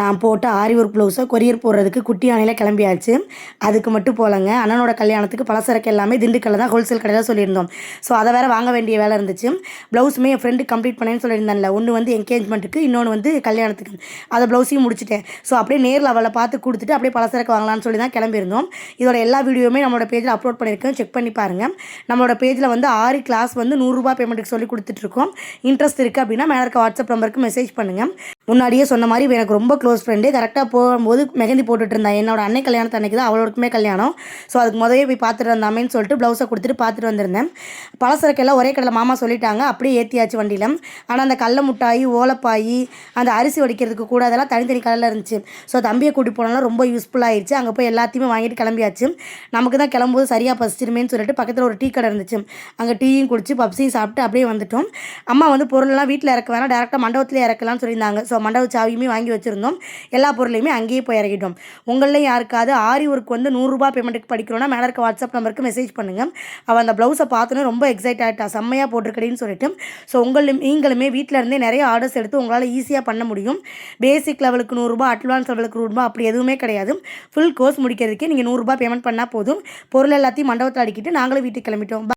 நான் போட்ட ஆரி ஒர்க் ப்ளவுஸை கொரியர் போடுறதுக்கு குட்டி யானையில் கிளம்பியாச்சு. அதுக்கு மட்டும் போகலங்க, அண்ணனோட கல்யாணத்துக்கு பலசரக்கு எல்லாமே திண்டுக்கல்ல தான் ஹோல்சேல் கடையில் சொல்லியிருந்தோம். ஸோ அதை வேறு வாங்க வேண்டிய வேலை இருந்துச்சு. ப்ளவுஸுமே என் ஃப்ரெண்டு கம்ப்ளீட் பண்ணேன்னு சொல்லியிருந்தேன்ல, ஒன்று வந்து என்கேஜ்மெண்ட்டுக்கு, இன்னொன்று வந்து கல்யாணத்துக்கு. அதை ப்ளவுஸையும் முடிச்சிட்டேன். ஸோ அப்படியே நேரில் அவளை பார்த்து கொடுத்துட்டு அப்படியே பலசரக்கு வாங்கலாம்னு சொல்லி தான் கிளம்பியிருந்தோம். இதோட எல்லா வீடியோவுமே நம்மளோட பேஜில் அப்லோட் பண்ணியிருக்கேன், செக் பண்ணி பாருங்கள். நம்மளோட பேஜில் வந்து ஆரி கிளாஸ் வந்து ₹100 பேமெண்ட்டுக்கு சொல்லி கொடுத்துட்ருக்கோம். இன்ட்ரெஸ்ட் இருக்குது அப்படின்னா மேலே இருக்க வாட்ஸ்அப் நம்பருக்கு மெசேஜ் பண்ணுங்கள். முன்னாடியே சொன்ன மாதிரி எனக்கு ரொம்ப க்ளோஸ் ஃப்ரெண்டு. கரெக்டாக போகும்போது மெஹந்தி போட்டுட்டு இருந்தா. என்னோட அன்னை கல்யாணத்து அன்றைக்கி தான் அவளுக்குமே கல்யாணம். ஸோ அதுக்கு முதவே போய் பார்த்துட்டு வந்தாமேன்னு சொல்லிட்டு ப்ளவுஸை கொடுத்துட்டு பார்த்துட்டு வந்திருந்தேன். பலசரக்கெல்லாம் ஒரே கடையில் மாமா சொல்லிட்டாங்க, அப்படியே ஏற்றியாச்சு வண்டியில். ஆனால் அந்த கடல மிட்டாய், ஓலப்பாய், அந்த அரிசி வடிக்கிறதுக்கு கூட அதெல்லாம் தனித்தனி கடையில் இருந்துச்சு. ஸோ தம்பியை கூட்டி போனாலும் ரொம்ப யூஸ்ஃபுல்லாகிடுச்சு. அங்கே போய் எல்லாத்தையுமே வாங்கிட்டு கிளம்பியாச்சு. நமக்கு தான் கிளம்பும்போது சரியாக பசிச்சிருமேன்னு சொல்லிட்டு பக்கத்தில் ஒரு டீ கடை இருந்துச்சு. அங்கே டீயும் குடிச்சு பப்ஸையும் சாப்பிட்டு அப்படியே வந்துட்டோம். அம்மா வந்து பொருளெல்லாம் வீட்டில் இறக்க வேணாம், டேரெக்டாக மண்டபத்தில் இறக்கலாம்னு சொல்லியிருந்தாங்க. ஸோ மண்டப சாவியுமே வாங்கி வச்சுருந்தோம். எல்லா பொருளையுமே அங்கேயே போய் இறக்கிட்டோம். உங்களில் யாருக்காவது ஆரி ஒர்க் வந்து ₹100 பேமெண்ட்டுக்கு படிக்கிறோன்னா மேலே இருக்க வாட்ஸ்அப் நம்பருக்கு மெசேஜ் பண்ணுங்கள். அவள் அந்த ப்ளவுஸை பார்த்தோன்னே ரொம்ப எக்ஸைட் ஆகிட்டா, செம்மையாக போட்டிருக்கடின்னு சொல்லிட்டு. ஸோ நீங்களுமே வீட்டில் இருந்தே நிறைய ஆர்டர்ஸ் எடுத்து உங்களால் ஈஸியாக பண்ண முடியும். பேசிக் லெவலுக்கு ₹100, அட்வான்ஸ் லெவலுக்கு ₹100 அப்படி எதுவுமே கிடையாது. ஃபுல் கோர்ஸ் முடிக்கிறதுக்கே நீங்கள் ₹100 பேமெண்ட் பண்ணால் போதும். பொருள் எல்லாத்தையும் மண்டபத்தில் அடிக்கிட்டு நாங்களும் வீட்டுக்கு கிளம்பிட்டோம்.